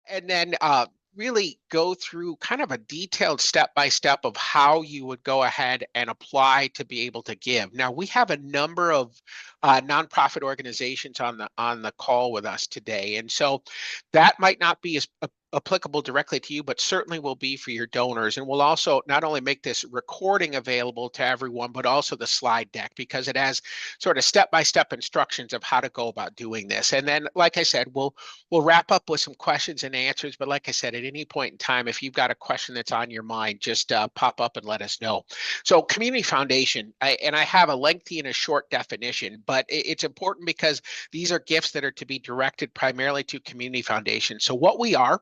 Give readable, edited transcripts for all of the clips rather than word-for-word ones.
and then really go through kind of a detailed step by step of how you would go ahead and apply to be able to give. Now, we have a number of nonprofit organizations on the call with us today, and so that might not be as applicable directly to you, but certainly will be for your donors. And we'll also not only make this recording available to everyone, but also the slide deck, because it has sort of step-by-step instructions of how to go about doing this. And then, like I said, we'll wrap up with some questions and answers. But like I said, at any point in time, if you've got a question that's on your mind, just pop up and let us know. So Community Foundation, and I have a lengthy and a short definition, but it's important because these are gifts that are to be directed primarily to Community Foundation. So what we are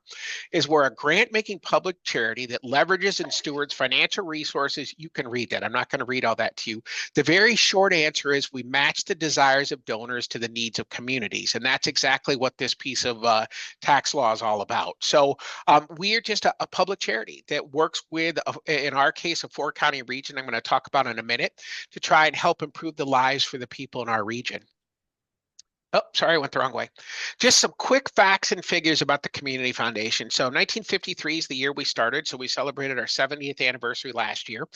is we're a grant-making public charity that leverages and stewards financial resources. You can read that. I'm not going to read all that to you. The very short answer is we match the desires of donors to the needs of communities. And that's exactly what this piece of tax law is all about. So we are just a public charity that works with, in our case, a 4-county region I'm going to talk about in a minute, to try and help improve the lives for the people in our region. Oh, sorry, I went the wrong way. Just some quick facts and figures about the Community Foundation. So 1953 is the year we started. So we celebrated our 70th anniversary last year.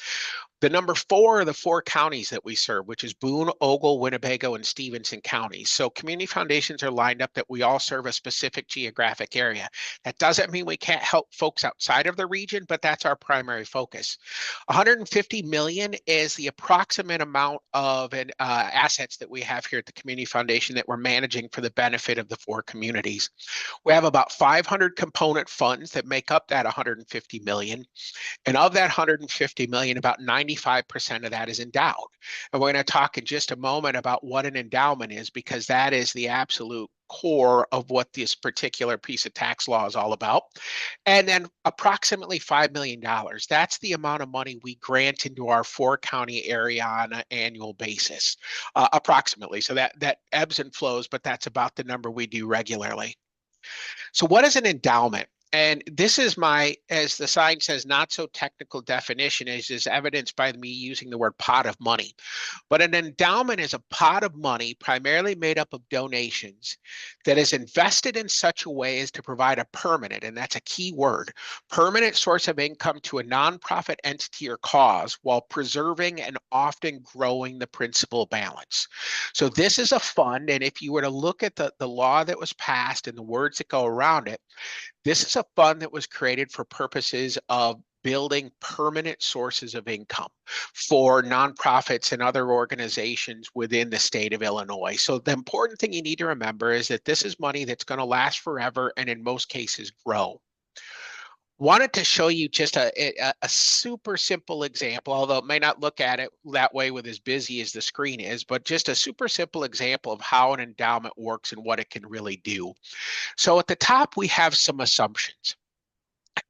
The number 4 are the 4 counties that we serve, which is Boone, Ogle, Winnebago, and Stevenson counties. So community foundations are lined up that we all serve a specific geographic area. That doesn't mean we can't help folks outside of the region, but that's our primary focus. 150 million is the approximate amount of assets that we have here at the Community Foundation that we're managing for the benefit of the 4 communities. We have about 500 component funds that make up that 150 million. And of that 150 million, about 95% of that is endowed. And we're going to talk in just a moment about what an endowment is, because that is the absolute core of what this particular piece of tax law is all about. And then approximately $5 million. That's the amount of money we grant into our 4-county area on an annual basis, approximately. So that ebbs and flows, but that's about the number we do regularly. So what is an endowment? And this is my, as the sign says, not so technical definition, as is evidenced by me using the word pot of money. But an endowment is a pot of money primarily made up of donations that is invested in such a way as to provide a permanent, and that's a key word, permanent source of income to a nonprofit entity or cause while preserving and often growing the principal balance. So this is a fund, and if you were to look at the law that was passed and the words that go around it, this is a fund that was created for purposes of building permanent sources of income for nonprofits and other organizations within the state of Illinois. So the important thing you need to remember is that this is money that's going to last forever and in most cases grow. Wanted to show you just a super simple example, although it may not look at it that way with as busy as the screen is, but just a super simple example of how an endowment works and what it can really do. So at the top, we have some assumptions.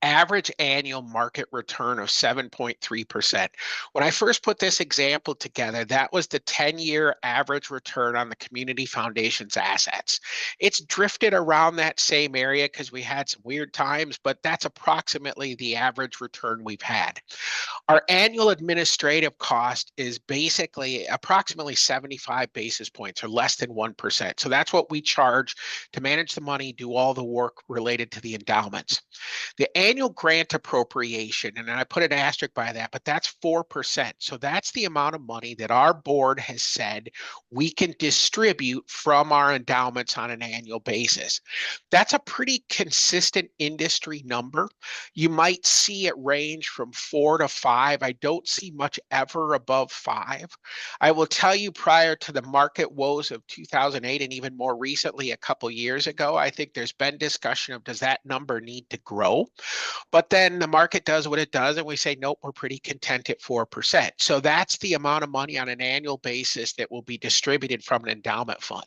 Average annual market return of 7.3%. When I first put this example together, that was the 10-year average return on the Community Foundation's assets. It's drifted around that same area because we had some weird times, but that's approximately the average return we've had. Our annual administrative cost is basically approximately 75 basis points or less than 1%. So that's what we charge to manage the money, do all the work related to the endowments. The annual grant appropriation, and I put an asterisk by that, but that's 4%. So that's the amount of money that our board has said we can distribute from our endowments on an annual basis. That's a pretty consistent industry number. You might see it range from 4 to 5. I don't see much ever above 5. I will tell you, prior to the market woes of 2008 and even more recently a couple years ago, I think there's been discussion of, does that number need to grow? But then the market does what it does, and we say, nope, we're pretty content at 4%. So that's the amount of money on an annual basis that will be distributed from an endowment fund.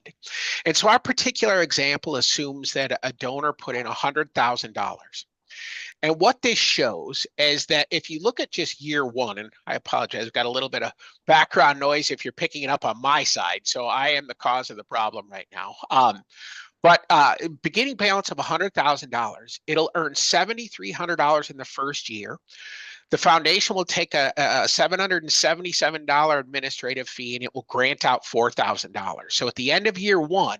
And so our particular example assumes that a donor put in $100,000. And what this shows is that if you look at just year one, and I apologize, I've got a little bit of background noise if you're picking it up on my side. So I am the cause of the problem right now. But beginning balance of $100,000, it'll earn $7,300 in the first year. The foundation will take a $777 administrative fee, and it will grant out $4,000. So at the end of year one,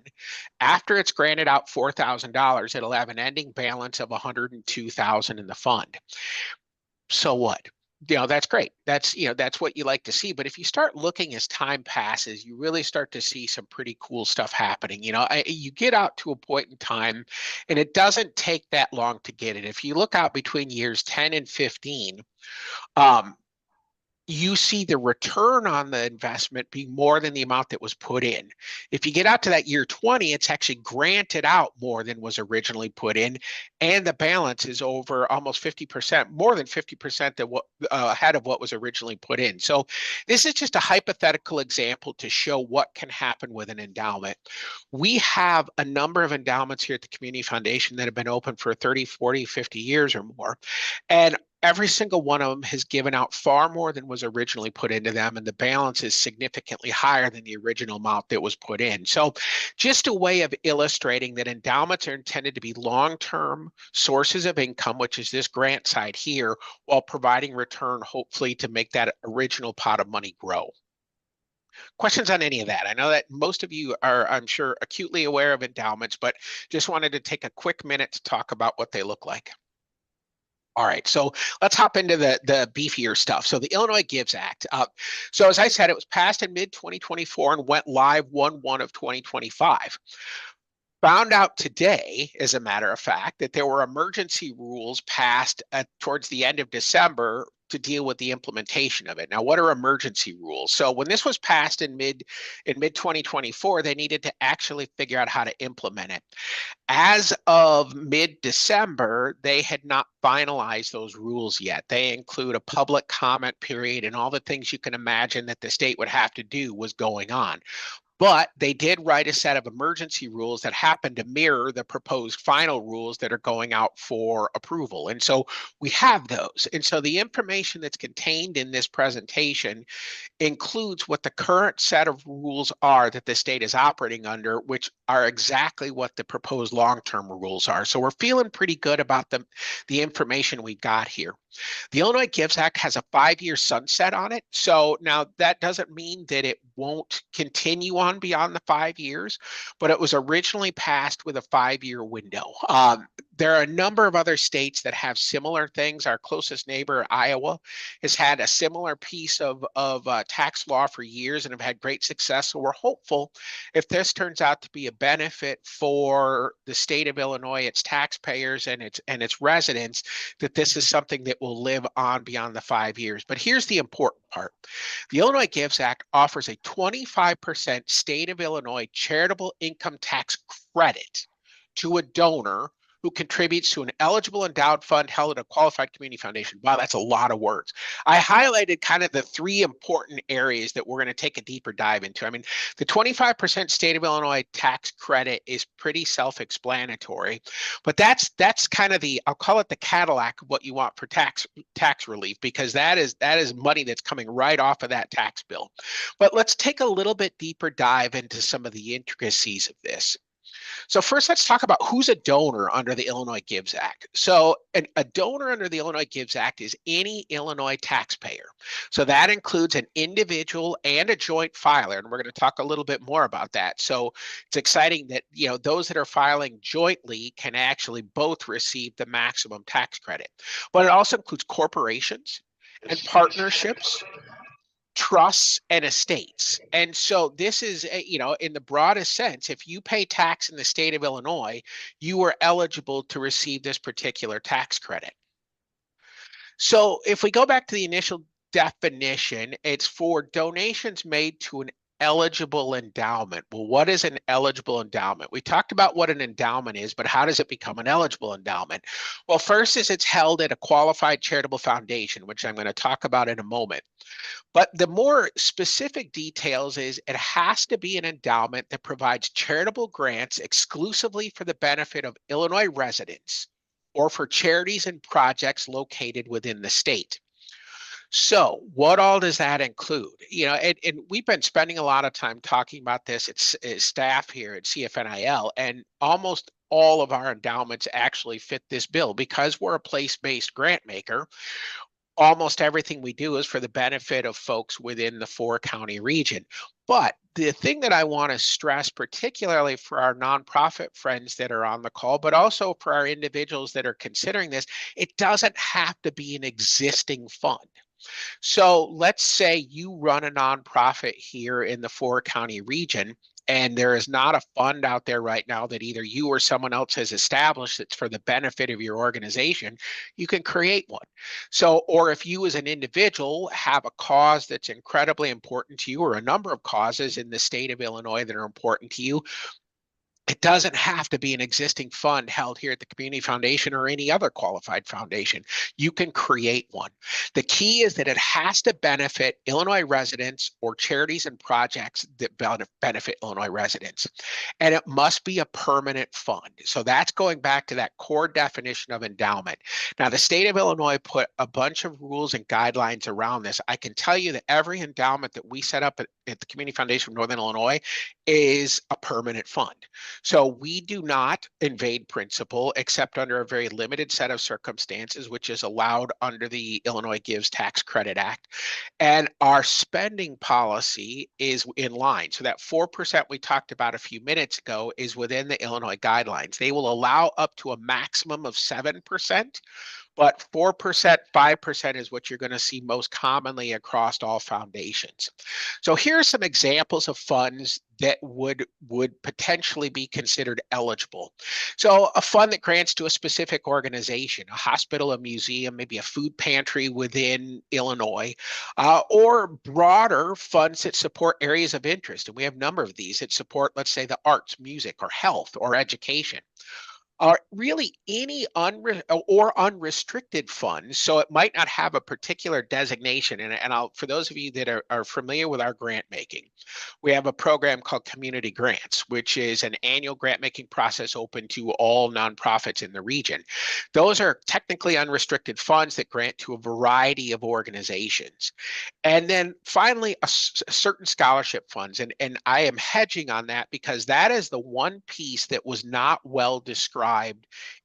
after it's granted out $4,000, it'll have an ending balance of $102,000 in the fund. So what? That's great. That's what you like to see. But if you start looking as time passes, you really start to see some pretty cool stuff happening. You get out to a point in time, and it doesn't take that long to get it. If you look out between years 10 and 15, you see the return on the investment being more than the amount that was put in. If you get out to that year 20, it's actually granted out more than was originally put in, and the balance is over almost 50%, more than 50% ahead of what was originally put in. So this is just a hypothetical example to show what can happen with an endowment. We have a number of endowments here at the Community Foundation that have been open for 30, 40, 50 years or more. And every single one of them has given out far more than was originally put into them, and the balance is significantly higher than the original amount that was put in. So just a way of illustrating that endowments are intended to be long-term sources of income, which is this grant side here, while providing return, hopefully, to make that original pot of money grow. Questions on any of that? I know that most of you are, I'm sure, acutely aware of endowments, but just wanted to take a quick minute to talk about what they look like. All right, so let's hop into the beefier stuff. So the Illinois Gives Act. So as I said, it was passed in mid-2024 and went live 1/1 of 2025. Found out today, as a matter of fact, that there were emergency rules passed towards the end of December to deal with the implementation of it. Now, what are emergency rules? So when this was passed in mid 2024, they needed to actually figure out how to implement it. As of mid-December, they had not finalized those rules yet. They include a public comment period, and all the things you can imagine that the state would have to do was going on. But they did write a set of emergency rules that happen to mirror the proposed final rules that are going out for approval. And so we have those. And so the information that's contained in this presentation includes what the current set of rules are that the state is operating under, which are exactly what the proposed long-term rules are. So we're feeling pretty good about the information we got here. The Illinois Gives Act has a 5-year sunset on it. So now that doesn't mean that it won't continue on beyond the 5 years, but it was originally passed with a 5-year window. There are a number of other states that have similar things. Our closest neighbor, Iowa, has had a similar piece of tax law for years and have had great success. So we're hopeful, if this turns out to be a benefit for the state of Illinois, its taxpayers and its residents, that this is something that will live on beyond the 5 years. But here's the important part. The Illinois Gives Act offers a 25% state of Illinois charitable income tax credit to a donor who contributes to an eligible endowed fund held at a qualified community foundation. Wow, that's a lot of words. I highlighted kind of the 3 important areas that we're going to take a deeper dive into. I mean, the 25% state of Illinois tax credit is pretty self-explanatory, but that's kind of I'll call it the Cadillac of what you want for tax relief, because that is money that's coming right off of that tax bill. But let's take a little bit deeper dive into some of the intricacies of this. So first, let's talk about who's a donor under the Illinois Gives Act. So a donor under the Illinois Gives Act is any Illinois taxpayer. So that includes an individual and a joint filer, and we're going to talk a little bit more about that. So it's exciting that those that are filing jointly can actually both receive the maximum tax credit. But it also includes corporations and partnerships, trusts, and estates. And so this is, in the broadest sense, if you pay tax in the state of Illinois, you are eligible to receive this particular tax credit. So if we go back to the initial definition, it's for donations made to an eligible endowment. Well, what is an eligible endowment? We talked about what an endowment is, but how does it become an eligible endowment? Well, first is it's held at a qualified charitable foundation, which I'm going to talk about in a moment. But the more specific details is it has to be an endowment that provides charitable grants exclusively for the benefit of Illinois residents or for charities and projects located within the state. So what all does that include? And we've been spending a lot of time talking about this. It's staff here at CFNIL, and almost all of our endowments actually fit this bill because we're a place-based grant maker. almost everything we do is for the benefit of folks within the 4-county region. But the thing that I want to stress, particularly for our nonprofit friends that are on the call, but also for our individuals that are considering this, it doesn't have to be an existing fund. So let's say you run a nonprofit here in the 4-county region, and there is not a fund out there right now that either you or someone else has established that's for the benefit of your organization. You can create one. So, or if you as an individual have a cause that's incredibly important to you, or a number of causes in the state of Illinois that are important to you, it doesn't have to be an existing fund held here at the Community Foundation or any other qualified foundation. You can create one. The key is that it has to benefit Illinois residents or charities and projects that benefit Illinois residents. And it must be a permanent fund. So that's going back to that core definition of endowment. Now, the state of Illinois put a bunch of rules and guidelines around this. I can tell you that every endowment that we set up at the Community Foundation of Northern Illinois is a permanent fund. So we do not invade principle except under a very limited set of circumstances, which is allowed under the Illinois Gives Tax Credit Act. And our spending policy is in line. So that 4% we talked about a few minutes ago is within the Illinois guidelines. They will allow up to a maximum of 7%. But 4%, 5% is what you're going to see most commonly across all foundations. So here are some examples of funds that would potentially be considered eligible. So a fund that grants to a specific organization, a hospital, a museum, maybe a food pantry within Illinois, or broader funds that support areas of interest. And we have a number of these that support, let's say, the arts, music, or health, or education. Really any unrestricted funds. So it might not have a particular designation. And I'll, for those of you that are familiar with our grant making, we have a program called Community Grants, which is an annual grant making process open to all nonprofits in the region. Those are technically unrestricted funds that grant to a variety of organizations. And then finally, certain scholarship funds. And I am hedging on that because that is the one piece that was not well described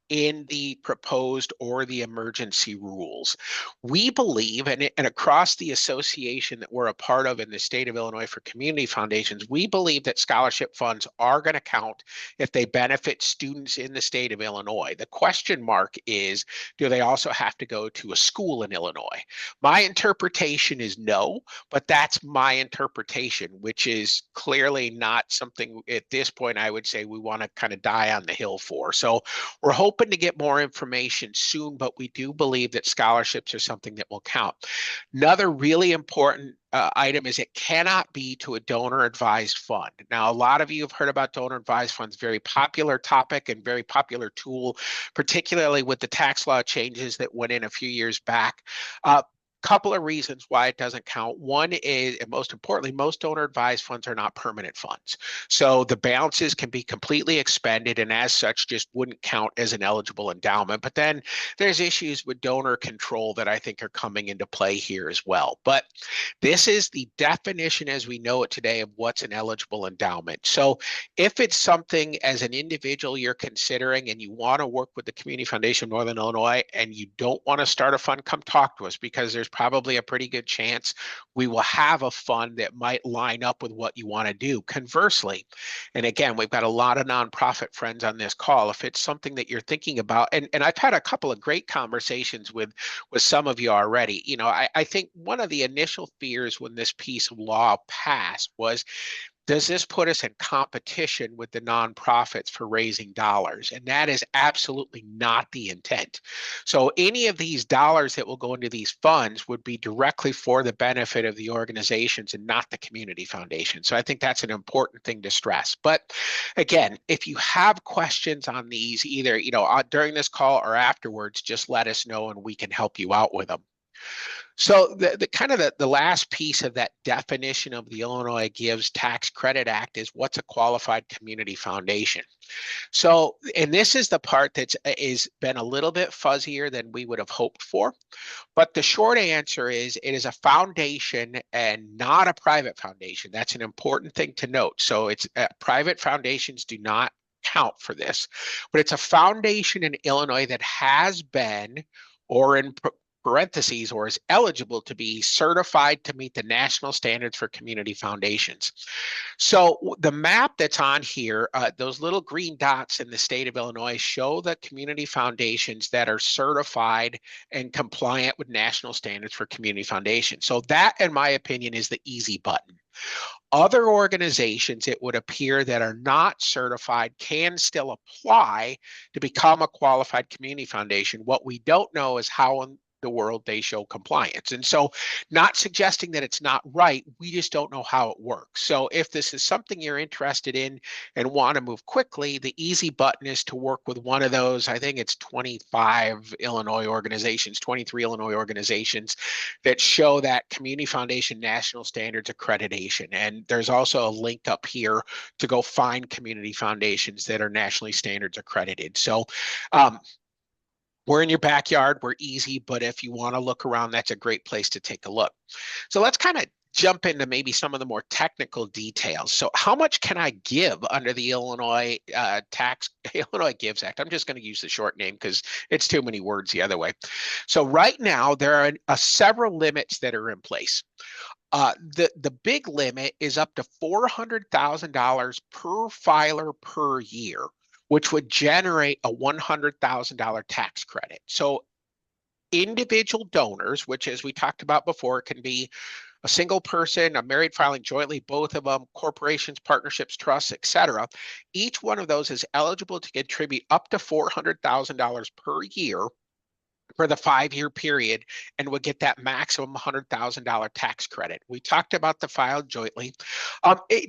in the proposed or the emergency rules. We believe, and across the association that we're a part of in the state of Illinois for community foundations, we believe that scholarship funds are going to count if they benefit students in the state of Illinois. The question mark is, do they also have to go to a school in Illinois? My interpretation is no, but that's my interpretation, which is clearly not something at this point I would say we want to kind of die on the hill for. So we're hoping to get more information soon, but we do believe that scholarships are something that will count. Another really important item is it cannot be to a donor advised fund. Now, a lot of you have heard about donor advised funds, very popular topic and very popular tool, particularly with the tax law changes that went in a few years back. Couple of reasons why it doesn't count. One is, and most importantly, most donor advised funds are not permanent funds. So the balances can be completely expended and as such just wouldn't count as an eligible endowment. But then there's issues with donor control that I think are coming into play here as well. But this is the definition as we know it today of what's an eligible endowment. So if it's something as an individual you're considering and you want to work with the Community Foundation of Northern Illinois and you don't want to start a fund, come talk to us because there's probably a pretty good chance we will have a fund that might line up with what you want to do. Conversely, and again, we've got a lot of nonprofit friends on this call. If it's something that you're thinking about, and I've had a couple of great conversations with some of you already. You know, I think one of the initial fears when this piece of law passed was, does this put us in competition with the nonprofits for raising dollars? And that is absolutely not the intent. So any of these dollars that will go into these funds would be directly for the benefit of the organizations and not the community foundation. So I think that's an important thing to stress. But again, if you have questions on these, either during this call or afterwards, just let us know and we can help you out with them. So the kind of the last piece of that definition of the Illinois Gives Tax Credit Act is what's a qualified community foundation. So, and this is the part that's is been a little bit fuzzier than we would have hoped for. But the short answer is it is a foundation and not a private foundation. That's an important thing to note. So it's private foundations do not count for this, but it's a foundation in Illinois that has been or in parentheses, or is eligible to be certified to meet the national standards for community foundations. So the map that's on here, those little green dots in the state of Illinois show the community foundations that are certified and compliant with national standards for community foundations. So that, in my opinion, is the easy button. Other organizations, it would appear, that are not certified can still apply to become a qualified community foundation. What we don't know is how in the world they show compliance. And so, not suggesting that it's not right, we just don't know how it works. So if this is something you're interested in and want to move quickly, the easy button is to work with one of those. I think it's 25 Illinois organizations, 23 Illinois organizations that show that Community Foundation National Standards accreditation. And there's also a link up here to go find community foundations that are nationally standards accredited. So we're in your backyard, we're easy, but if you want to look around, that's a great place to take a look. So let's kind of jump into maybe some of the more technical details. So how much can I give under the Illinois Illinois Gives Act? I'm just going to use the short name because it's too many words the other way. So right now, there are several limits that are in place. The big limit is up to $400,000 per filer per year, which would generate a $100,000 tax credit. So individual donors, which, as we talked about before, can be a single person, a married filing jointly, both of them, corporations, partnerships, trusts, etc. Each one of those is eligible to contribute up to $400,000 per year for the 5-year period and would get that maximum $100,000 tax credit. We talked about the file jointly.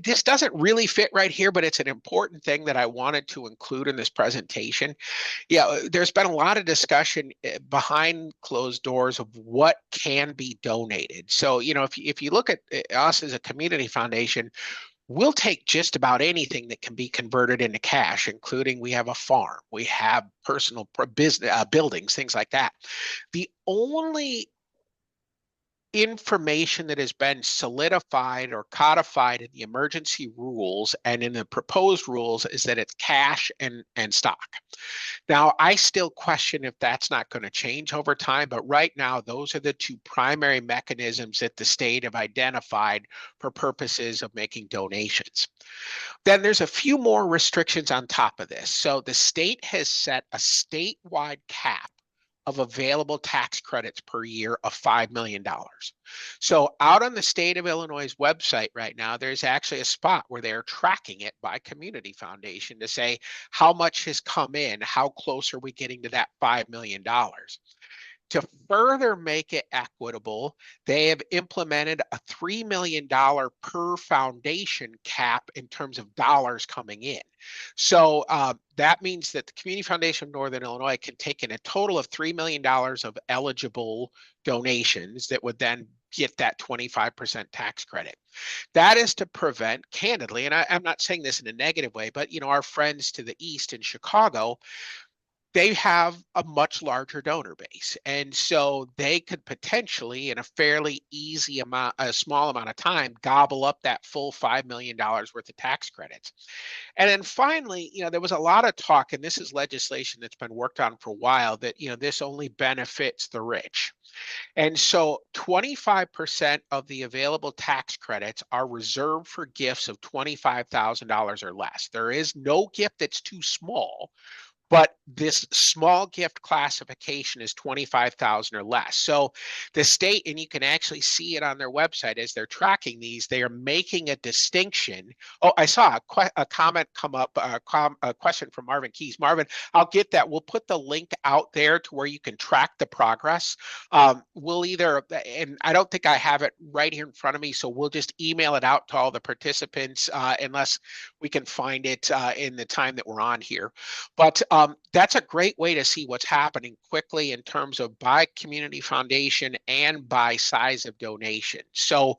This doesn't really fit right here, but it's an important thing that I wanted to include in this presentation. Yeah, there's been a lot of discussion behind closed doors of what can be donated. So, if you look at us as a community foundation, we'll take just about anything that can be converted into cash, including we have a farm, we have personal business buildings, things like that. The only information that has been solidified or codified in the emergency rules and in the proposed rules is that it's cash and stock. Now, I still question if that's not going to change over time, but right now, those are the two primary mechanisms that the state have identified for purposes of making donations. Then there's a few more restrictions on top of this. So the state has set a statewide cap of available tax credits per year of $5 million. So out on the state of Illinois' website right now, there's actually a spot where they're tracking it by community foundation to say how much has come in, how close are we getting to that $5 million. To further make it equitable, they have implemented a $3 million per foundation cap in terms of dollars coming in. So that means that the Community Foundation of Northern Illinois can take in a total of $3 million of eligible donations that would then get that 25% tax credit. That is to prevent, candidly, and I'm not saying this in a negative way, but our friends to the east in Chicago, they have a much larger donor base. And so they could potentially, in a fairly easy amount, a small amount of time, gobble up that full $5 million worth of tax credits. And then finally, there was a lot of talk, and this is legislation that's been worked on for a while, that, this only benefits the rich. And so 25% of the available tax credits are reserved for gifts of $25,000 or less. There is no gift that's too small, but this small gift classification is 25,000 or less. So the state, and you can actually see it on their website as they're tracking these, they are making a distinction. Oh, I saw a comment come up, a question from Marvin Keys. Marvin, I'll get that. We'll put the link out there to where you can track the progress. We'll either, and I don't think I have it right here in front of me, so we'll just email it out to all the participants unless we can find it in the time that we're on here. But that's a great way to see what's happening quickly in terms of by community foundation and by size of donation. So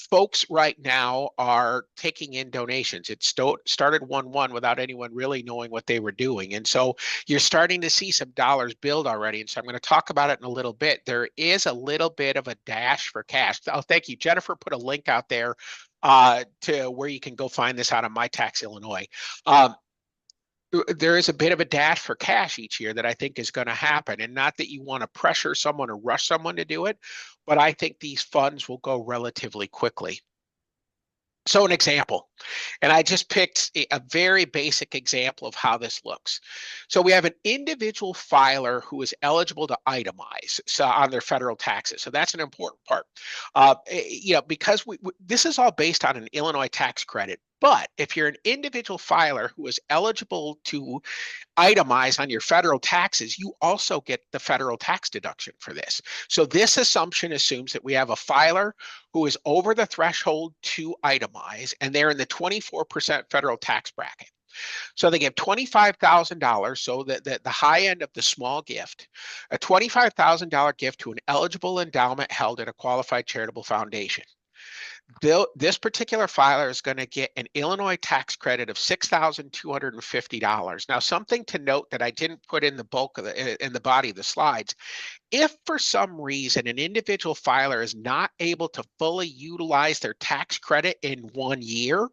folks right now are taking in donations. It started 1-1 without anyone really knowing what they were doing. And so you're starting to see some dollars build already. And so I'm going to talk about it in a little bit. There is a little bit of a dash for cash. Oh, thank you. Jennifer put a link out there to where you can go find this out on My Tax Illinois. there is a bit of a dash for cash each year that I think is going to happen. And not that you want to pressure someone or rush someone to do it, but I think these funds will go relatively quickly. So an example, and I just picked a very basic example of how this looks. So we have an individual filer who is eligible to itemize on their federal taxes. So that's an important part. Because this is all based on an Illinois tax credit. But if you're an individual filer who is eligible to itemize on your federal taxes, you also get the federal tax deduction for this. So this assumption assumes that we have a filer who is over the threshold to itemize, and they're in the 24% federal tax bracket. So they give $25,000, so that the high end of the small gift, a $25,000 gift to an eligible endowment held at a qualified charitable foundation. This particular filer is going to get an Illinois tax credit of $6,250. Now, something to note that I didn't put in the bulk of in the body of the slides. If for some reason an individual filer is not able to fully utilize their tax credit in 1 year,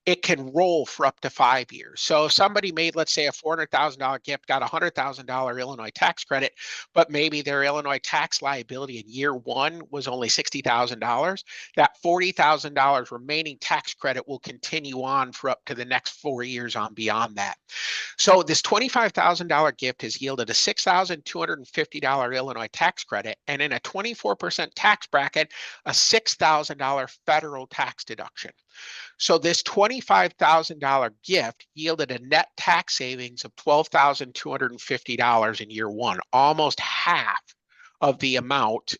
it can roll for up to 5 years. So if somebody made, let's say, a $400,000 gift, got a $100,000 Illinois tax credit, but maybe their Illinois tax liability in year 1 was only $60,000, that $40,000 remaining tax credit will continue on for up to the next 4 years on beyond that. So this $25,000 gift has yielded a $6,250 Illinois tax credit, and in a 24% tax bracket, a $6,000 federal tax deduction. So this $25,000 gift yielded a net tax savings of $12,250 in year 1. Almost half of the amount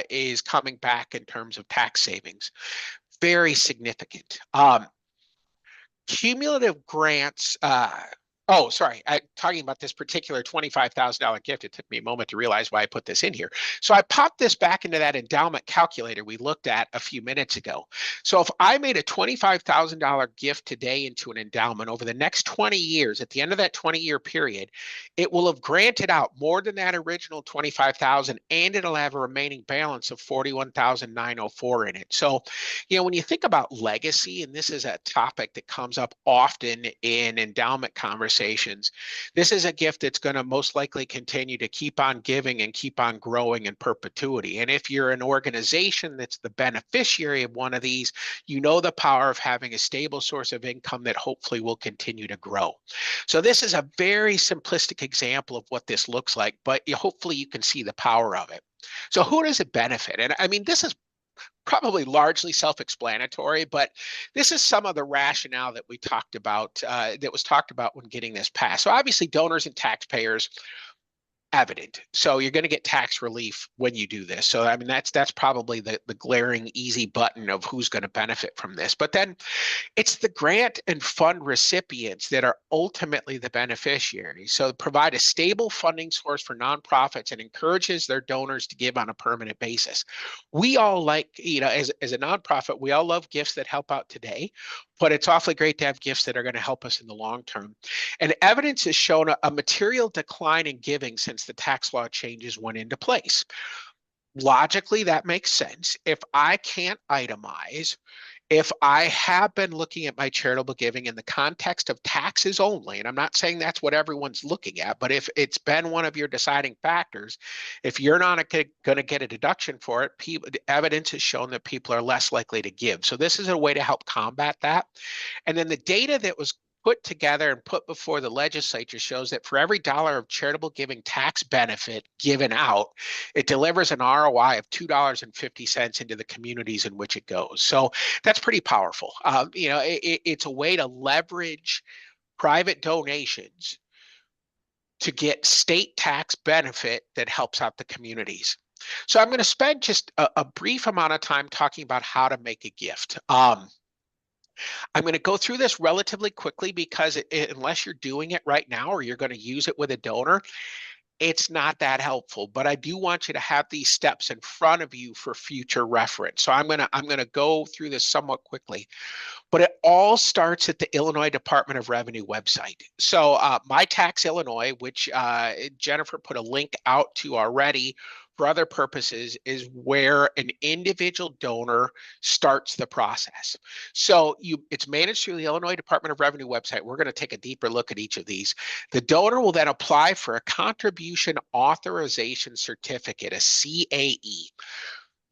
is coming back in terms of tax savings. Very significant. Cumulative grants. Talking about this particular $25,000 gift, it took me a moment to realize why I put this in here. So I popped this back into that endowment calculator we looked at a few minutes ago. So if I made a $25,000 gift today into an endowment over the next 20 years, at the end of that 20-year period, it will have granted out more than that original $25,000, and it'll have a remaining balance of $41,904 in it. So, when you think about legacy, and this is a topic that comes up often in endowment conversations, this is a gift that's going to most likely continue to keep on giving and keep on growing in perpetuity. And if you're an organization that's the beneficiary of one of these, you know the power of having a stable source of income that hopefully will continue to grow. So this is a very simplistic example of what this looks like, but hopefully you can see the power of it. So who does it benefit? And I mean, this is probably largely self-explanatory, but this is some of the rationale that we talked about, that was talked about when getting this passed. So obviously donors and taxpayers, evident. So you're going to get tax relief when you do this. So I mean, that's probably the glaring easy button of who's going to benefit from this. But then it's the grant and fund recipients that are ultimately the beneficiaries. So provide a stable funding source for nonprofits and encourages their donors to give on a permanent basis. We all like, as a nonprofit, we all love gifts that help out today, but it's awfully great to have gifts that are going to help us in the long term. And evidence has shown a material decline in giving since the tax law changes went into place. Logically, that makes sense. If I can't itemize, if I have been looking at my charitable giving in the context of taxes only, and I'm not saying that's what everyone's looking at, but if it's been one of your deciding factors, if you're not going to get a deduction for it, evidence has shown that people are less likely to give. So this is a way to help combat that. And then the data that was put together and put before the legislature shows that for every dollar of charitable giving tax benefit given out, it delivers an ROI of $2.50 into the communities in which it goes. So that's pretty powerful. It's a way to leverage private donations to get state tax benefit that helps out the communities. So I'm going to spend just a brief amount of time talking about how to make a gift. I'm going to go through this relatively quickly because unless you're doing it right now or you're going to use it with a donor, it's not that helpful. But I do want you to have these steps in front of you for future reference. So I'm going to go through this somewhat quickly. But it all starts at the Illinois Department of Revenue website. So My Tax Illinois, which Jennifer put a link out to already for other purposes is where an individual donor starts the process. So it's managed through the Illinois Department of Revenue website. We're going to take a deeper look at each of these. The donor will then apply for a contribution authorization certificate, a CAE.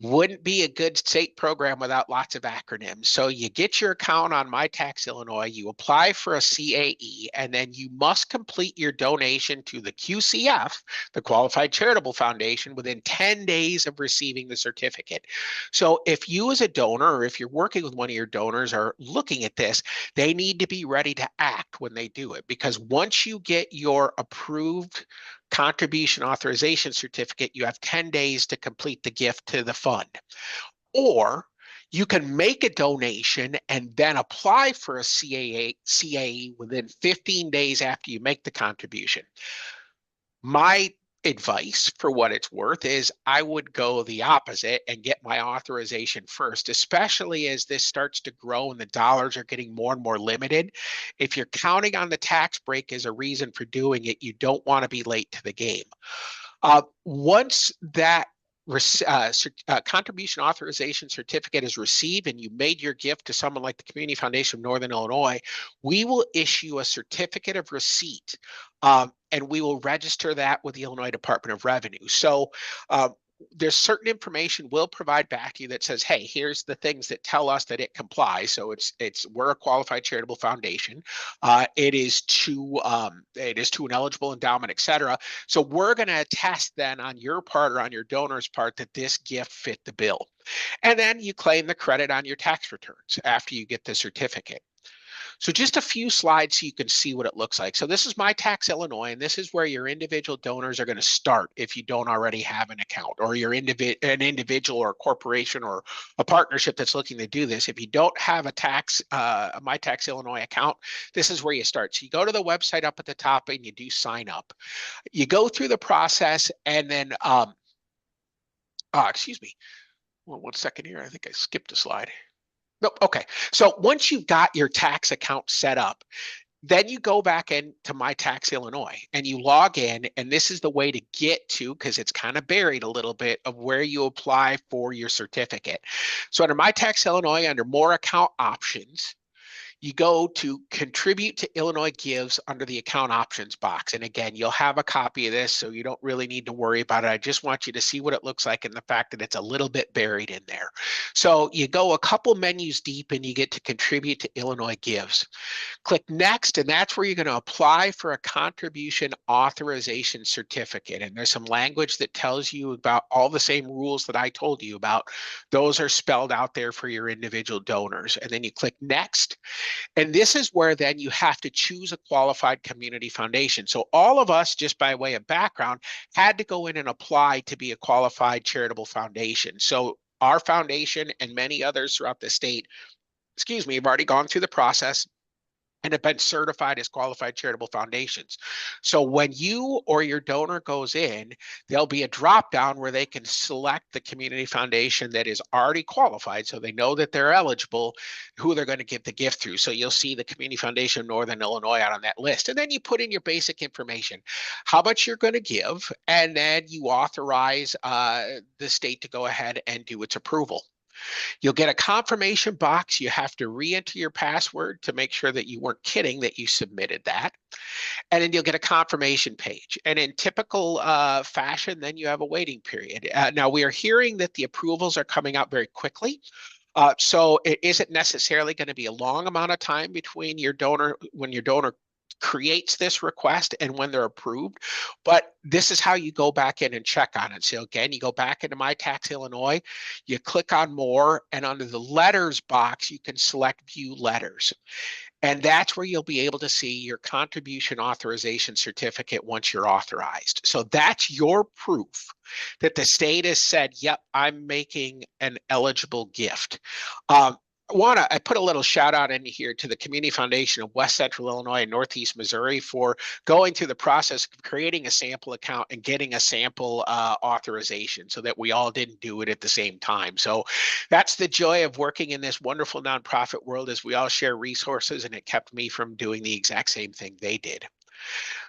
Wouldn't be a good state program without lots of acronyms. So you get your account on MyTax Illinois, you apply for a CAE, and then you must complete your donation to the QCF, the Qualified Charitable Foundation, within 10 days of receiving the certificate. So if you as a donor, or if you're working with one of your donors, are looking at this, they need to be ready to act when they do it, because once you get your approved contribution authorization certificate, you have 10 days to complete the gift to the fund. Or you can make a donation and then apply for a CAE within 15 days after you make the contribution. My advice, for what it's worth, is I would go the opposite and get my authorization first, especially as this starts to grow and the dollars are getting more and more limited. If you're counting on the tax break as a reason for doing it, you don't want to be late to the game. Once that contribution authorization certificate is received and you made your gift to someone like the Community Foundation of Northern Illinois, we will issue a certificate of receipt, and we will register that with the Illinois Department of Revenue. So there's certain information we'll provide back to you that says, hey, here's the things that tell us that it complies. So we're a qualified charitable foundation. It is to an eligible endowment, et cetera. So we're going to attest then on your part or on your donor's part that this gift fit the bill. And then you claim the credit on your tax returns after you get the certificate. So just a few slides so you can see what it looks like. So this is MyTax Illinois, and this is where your individual donors are going to start if you don't already have an account, or you're an individual or a corporation or a partnership that's looking to do this. If you don't have a MyTax Illinois account, this is where you start. So you go to the website up at the top and you do sign up. You go through the process and then, excuse me, well, 1 second here. I think I skipped a slide. Nope. Okay. So once you've got your tax account set up, then you go back into MyTax Illinois and you log in, and this is the way to get to, because it's kind of buried a little bit, of where you apply for your certificate. So under MyTax Illinois, under more account options, you go to contribute to Illinois Gives under the account options box. And again, you'll have a copy of this, so you don't really need to worry about it. I just want you to see what it looks like and the fact that it's a little bit buried in there. So you go a couple menus deep and you get to contribute to Illinois Gives. Click next, and that's where you're going to apply for a contribution authorization certificate. And there's some language that tells you about all the same rules that I told you about. Those are spelled out there for your individual donors. And then you click next. And this is where then you have to choose a qualified community foundation. So all of us, just by way of background, had to go in and apply to be a qualified charitable foundation. So our foundation and many others throughout the state, have already gone through the process and have been certified as qualified charitable foundations. So when you or your donor goes in, there'll be a drop down where they can select the community foundation that is already qualified, so they know that they're eligible, who they're going to give the gift through. So you'll see the Community Foundation of Northern Illinois out on that list. And then you put in your basic information, how much you're going to give, and then you authorize the state to go ahead and do its approval. You'll get a confirmation box. You have to re-enter your password to make sure that you weren't kidding that you submitted that. And then you'll get a confirmation page. And in typical fashion, then you have a waiting period. Now, we are hearing that the approvals are coming out very quickly. So it isn't necessarily going to be a long amount of time between when your donor creates this request and when they're approved, but this is how you go back in and check on it. So again, you go back into MyTax Illinois, you click on more, and under the letters box, you can select view letters. And that's where you'll be able to see your contribution authorization certificate once you're authorized. So that's your proof that the state has said, yep, I'm making an eligible gift. I put a little shout out in here to the Community Foundation of West Central Illinois and Northeast Missouri for going through the process of creating a sample account and getting a sample authorization so that we all didn't do it at the same time. So that's the joy of working in this wonderful nonprofit world, is we all share resources, and it kept me from doing the exact same thing they did.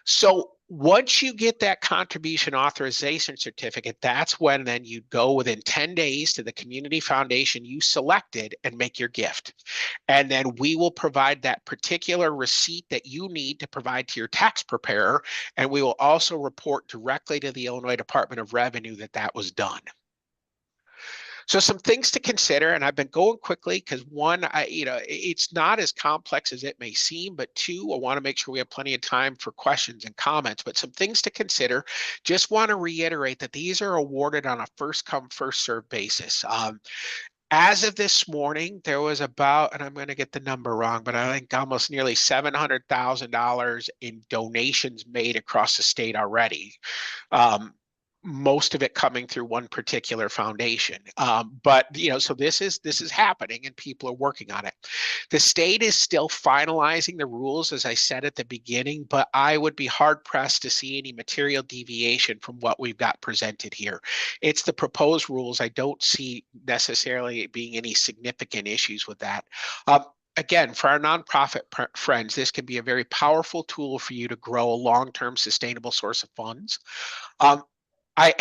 So Once you get that contribution authorization certificate, that's when then you go within 10 days to the community foundation you selected and make your gift. And then we will provide that particular receipt that you need to provide to your tax preparer. And we will also report directly to the Illinois Department of Revenue that that was done. So some things to consider, and I've been going quickly because one, it's not as complex as it may seem, but two, I want to make sure we have plenty of time for questions and comments. But some things to consider. Just want to reiterate that these are awarded on a first come, first served basis. As of this morning, there was about, and I'm going to get the number wrong, but I think almost nearly $700,000 in donations made across the state already. Most of it coming through one particular foundation. But so this is happening and people are working on it. The state is still finalizing the rules, as I said at the beginning, but I would be hard pressed to see any material deviation from what we've got presented here. It's the proposed rules. I don't see necessarily being any significant issues with that. Again, for our nonprofit friends, this can be a very powerful tool for you to grow a long-term sustainable source of funds. I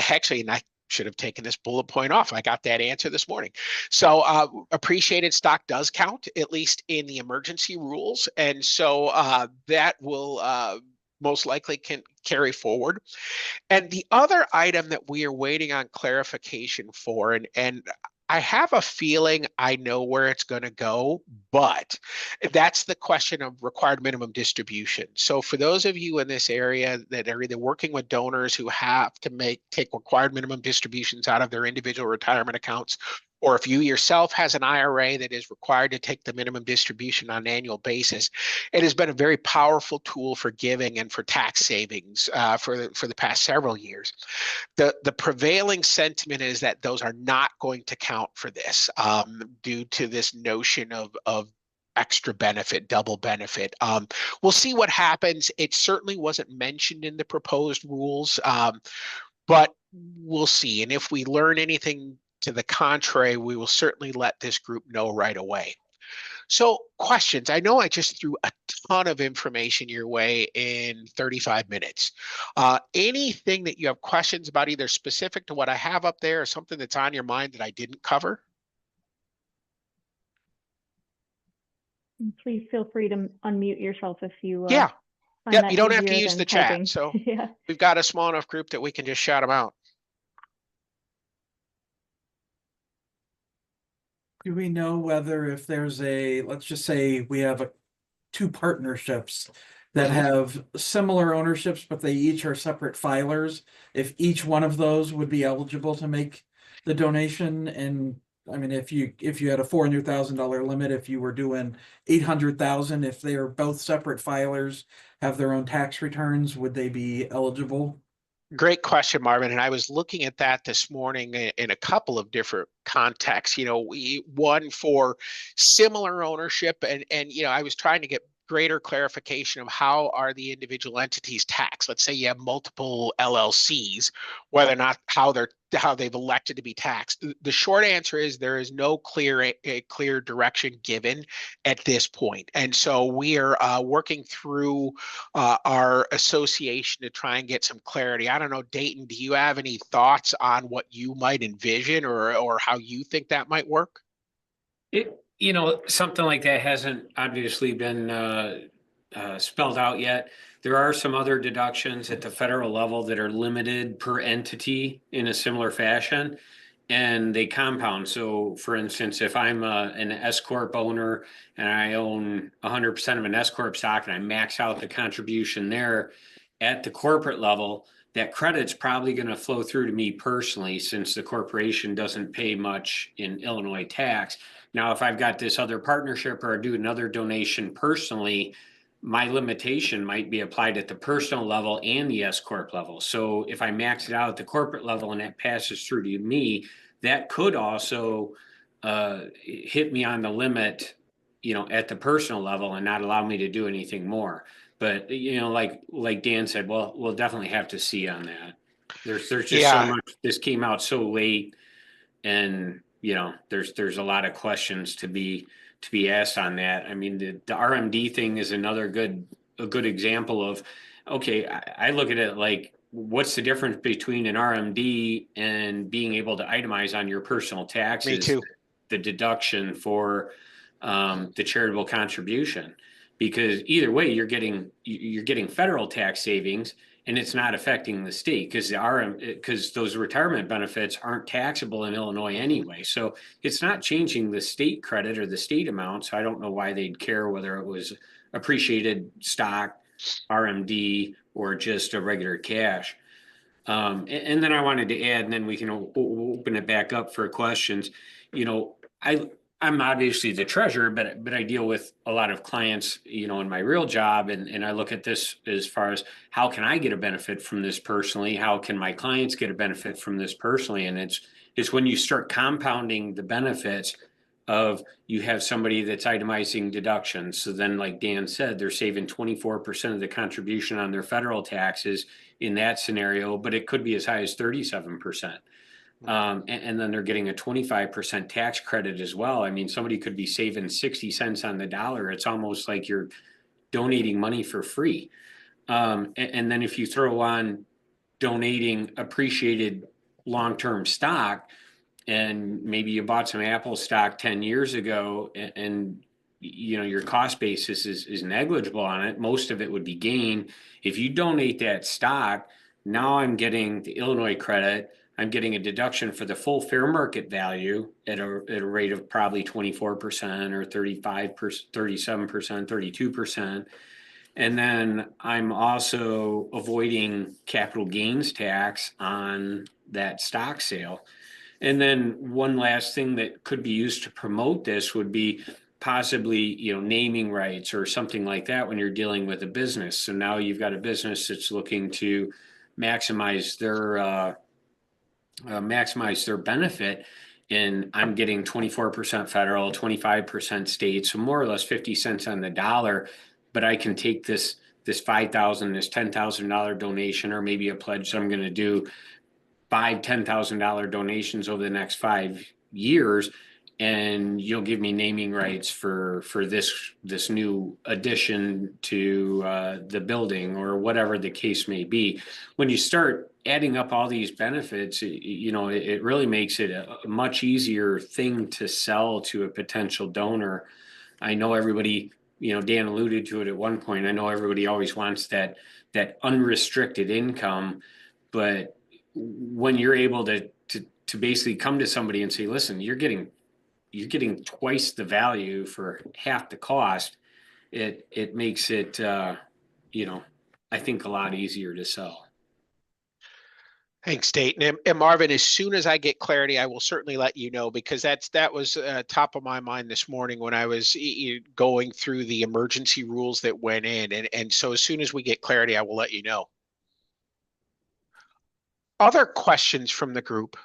should have taken this bullet point off. I got that answer this morning. So appreciated stock does count, at least in the emergency rules. And so that will most likely can carry forward. And the other item that we are waiting on clarification for, and I have a feeling I know where it's going to go, but that's the question of required minimum distribution. So for those of you in this area that are either working with donors who have to take required minimum distributions out of their individual retirement accounts, or if you yourself has an IRA that is required to take the minimum distribution on an annual basis, it has been a very powerful tool for giving and for tax savings for the past several years. The prevailing sentiment is that those are not going to count for this due to this notion of extra benefit, double benefit. We'll see what happens. It certainly wasn't mentioned in the proposed rules, but we'll see. And if we learn anything to the contrary, we will certainly let this group know right away. So questions. I know I just threw a ton of information your way in 35 minutes. Anything that you have questions about, either specific to what I have up there or something that's on your mind that I didn't cover? Please feel free to unmute yourself if you Yeah. Yep, you don't have to use the chat. So yeah. We've got a small enough group that we can just shout them out. Do we know whether if there's let's just say we have two partnerships that have similar ownerships, but they each are separate filers, if each one of those would be eligible to make the donation? And I mean, if you had a $400,000 limit, if you were doing 800,000, if they are both separate filers, have their own tax returns, would they be eligible? Great question, Marvin. And I was looking at that this morning in a couple of different contexts. One for similar ownership, and I was trying to get greater clarification of how are the individual entities taxed. Let's say you have multiple LLCs, whether or not how they've elected to be taxed. The short answer is there is no clear direction given at this point. And so we are working through our association to try and get some clarity. I don't know, Dayton, do you have any thoughts on what you might envision or how you think that might work? Something like that hasn't obviously been spelled out yet. There are some other deductions at the federal level that are limited per entity in a similar fashion, and they compound. So, for instance, if I'm an S Corp owner and I own 100% of an S Corp stock and I max out the contribution there at the corporate level, that credit's probably going to flow through to me personally, since the corporation doesn't pay much in Illinois tax. Now, if I've got this other partnership or I do another donation personally, my limitation might be applied at the personal level and the S Corp level. So if I max it out at the corporate level and that passes through to me, that could also hit me on the limit, at the personal level and not allow me to do anything more. But, like Dan said, well, we'll definitely have to see on that. There's just so much. This came out so late, and there's a lot of questions to be asked on that. I mean, the RMD thing is a good example of okay, I look at it like, what's the difference between an RMD and being able to itemize on your personal Me taxes too. the deduction for the charitable contribution? Because either way, you're getting federal tax savings, and it's not affecting the state because because those retirement benefits aren't taxable in Illinois anyway. So it's not changing the state credit or the state amount. So I don't know why they'd care whether it was appreciated stock, RMD, or just a regular cash. And then I wanted to add, and then we can open it back up for questions. You know, I'm obviously the treasurer, but I deal with a lot of clients, you know, in my real job, and I look at this as far as how can I get a benefit from this personally? How can my clients get a benefit from this personally? And it's when you start compounding the benefits of, you have somebody that's itemizing deductions. So then, like Dan said, they're saving 24% of the contribution on their federal taxes in that scenario, but it could be as high as 37%. And then they're getting a 25% tax credit as well. I mean, somebody could be saving 60 cents on the dollar. It's almost like you're donating money for free. And then if you throw on donating appreciated long-term stock, and maybe you bought some Apple stock 10 years ago, and you know, your cost basis is negligible on it. Most of it would be gain. If you donate that stock, now I'm getting the Illinois credit. I'm getting a deduction for the full fair market value at a rate of probably 24% or 35%, 37%, 32%. And then I'm also avoiding capital gains tax on that stock sale. And then one last thing that could be used to promote this would be possibly, you know, naming rights or something like that when you're dealing with a business. So now you've got a business that's looking to maximize their benefit, and I'm getting 24% federal, 25% state, so more or less 50 cents on the dollar. But I can take this $5,000, this $10,000 donation, or maybe a pledge that I'm going to do 5 $10,000 donations over the next 5 years, and you'll give me naming rights for this new addition to the building, or whatever the case may be. When you start adding up all these benefits, you know, it really makes it a much easier thing to sell to a potential donor. I know everybody, you know, Dan alluded to it at one point. I know everybody always wants that unrestricted income, but when you're able to basically come to somebody and say, listen, you're getting twice the value for half the cost, it makes it you know, I think a lot easier to sell. Thanks, Dayton. And Marvin, as soon as I get clarity, I will certainly let you know, because that was top of my mind this morning when I was going through the emergency rules that went in. And so as soon as we get clarity, I will let you know. Other questions from the group?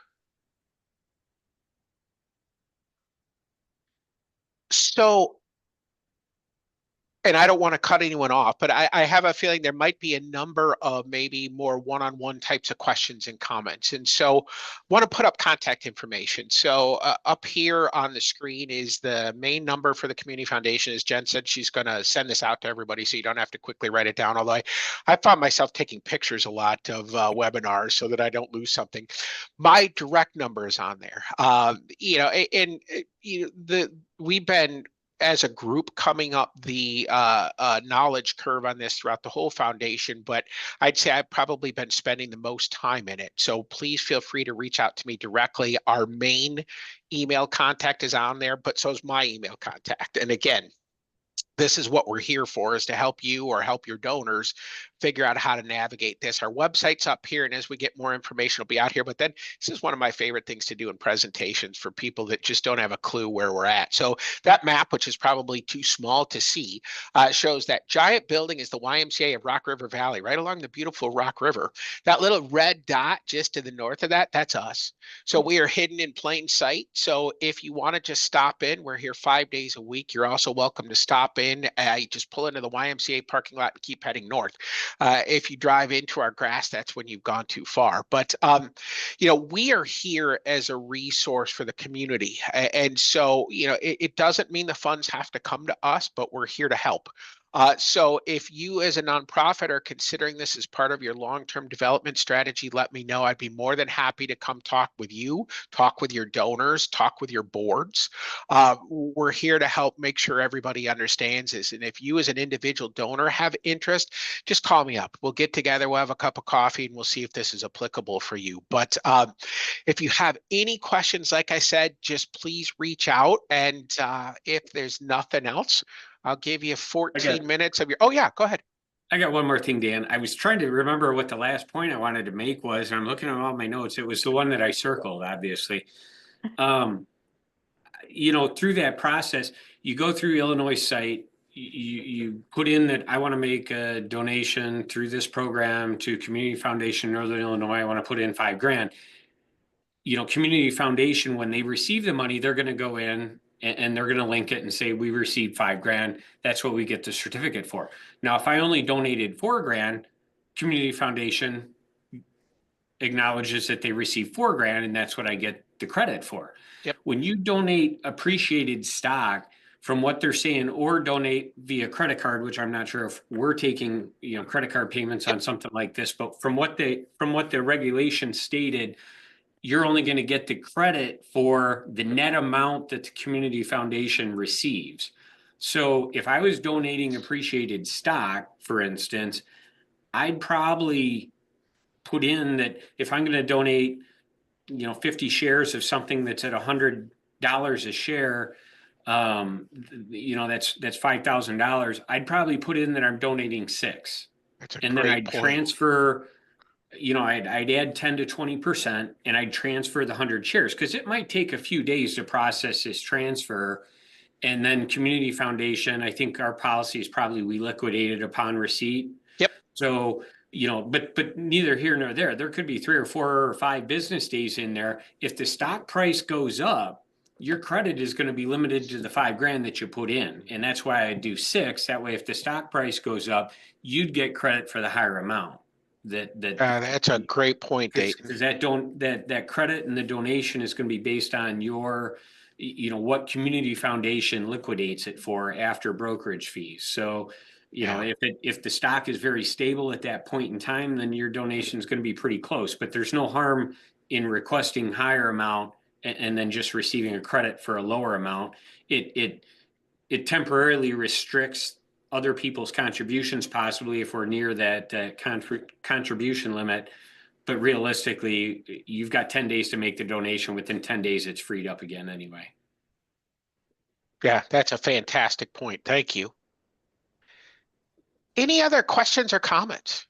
So, and I don't want to cut anyone off, but I have a feeling there might be a number of maybe more one-on-one types of questions and comments. And so want to put up contact information. So up here on the screen is the main number for the Community Foundation. As Jen said, she's going to send this out to everybody so you don't have to quickly write it down. Although I found myself taking pictures a lot of webinars so that I don't lose something. My direct number is on there. You know, and you know, we've been, as a group, coming up the knowledge curve on this throughout the whole foundation, but I'd say I've probably been spending the most time in it. So please feel free to reach out to me directly. Our main email contact is on there, but so is my email contact. And again, this is what we're here for, is to help you or help your donors figure out how to navigate this. Our website's up here, and as we get more information, it'll be out here. But then this is one of my favorite things to do in presentations for people that just don't have a clue where we're at. So that map, which is probably too small to see, shows that giant building is the YMCA of Rock River Valley, right along the beautiful Rock River. That little red dot just to the north of that, that's us. So we are hidden in plain sight. So if you want to just stop in, we're here 5 days a week. You're also welcome to stop in. Just pull into the YMCA parking lot and keep heading north. If you drive into our grass, that's when you've gone too far. But, you know, we are here as a resource for the community. And so, you know, it doesn't mean the funds have to come to us, but we're here to help. So if you as a nonprofit are considering this as part of your long-term development strategy, let me know. I'd be more than happy to come talk with you, talk with your donors, talk with your boards. We're here to help make sure everybody understands this. And if you as an individual donor have interest, just call me up. We'll get together, we'll have a cup of coffee, and we'll see if this is applicable for you. But if you have any questions, like I said, just please reach out. And if there's nothing else, I'll give you 14 minutes of your, oh yeah, go ahead. I got one more thing, Dan. I was trying to remember what the last point I wanted to make was, and I'm looking at all my notes. It was the one that I circled, obviously. You know, through that process, you go through Illinois site, you put in that I want to make a donation through this program to Community Foundation Northern Illinois. I want to put in $5,000. You know, Community Foundation, when they receive the money, they're going to go in and they're going to link it and say, we received $5,000. That's what we get the certificate for. Now, if I only donated $4,000, Community Foundation acknowledges that they received $4,000 and that's what I get the credit for. Yep. When you donate appreciated stock, from what they're saying, or donate via credit card, which I'm not sure if we're taking, you know, credit card payments on something like this, but from what the regulation stated, you're only going to get the credit for the net amount that the Community Foundation receives. So if I was donating appreciated stock, for instance, I'd probably put in that if I'm going to donate, you know, 50 shares of something that's at $100 a share, you know, that's $5,000. I'd probably put in that I'm donating 6. That's a and then great I'd point. transfer, you know, I'd add 10 to 20% and I'd transfer the 100 shares because it might take a few days to process this transfer. And then Community Foundation, I think our policy is probably we liquidate it upon receipt. Yep. So, you know, but neither here nor there. There could be 3 or 4 or 5 business days in there. If the stock price goes up, your credit is going to be limited to the $5,000 that you put in. And that's why I do 6. That way, if the stock price goes up, you'd get credit for the higher amount. That's a great point, Dayton. Because that credit and the donation is going to be based on your, you know, what Community Foundation liquidates it for after brokerage fees. So, you know, if the stock is very stable at that point in time, then your donation is going to be pretty close. But there's no harm in requesting higher amount and then just receiving a credit for a lower amount. It temporarily restricts other people's contributions, possibly if we're near that contribution limit. But realistically, you've got 10 days to make the donation. Within 10 days, it's freed up again anyway. Yeah, that's a fantastic point. Thank you. Any other questions or comments?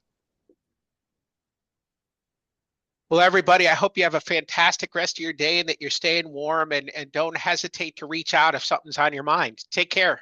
Well, everybody, I hope you have a fantastic rest of your day and that you're staying warm, and don't hesitate to reach out if something's on your mind. Take care.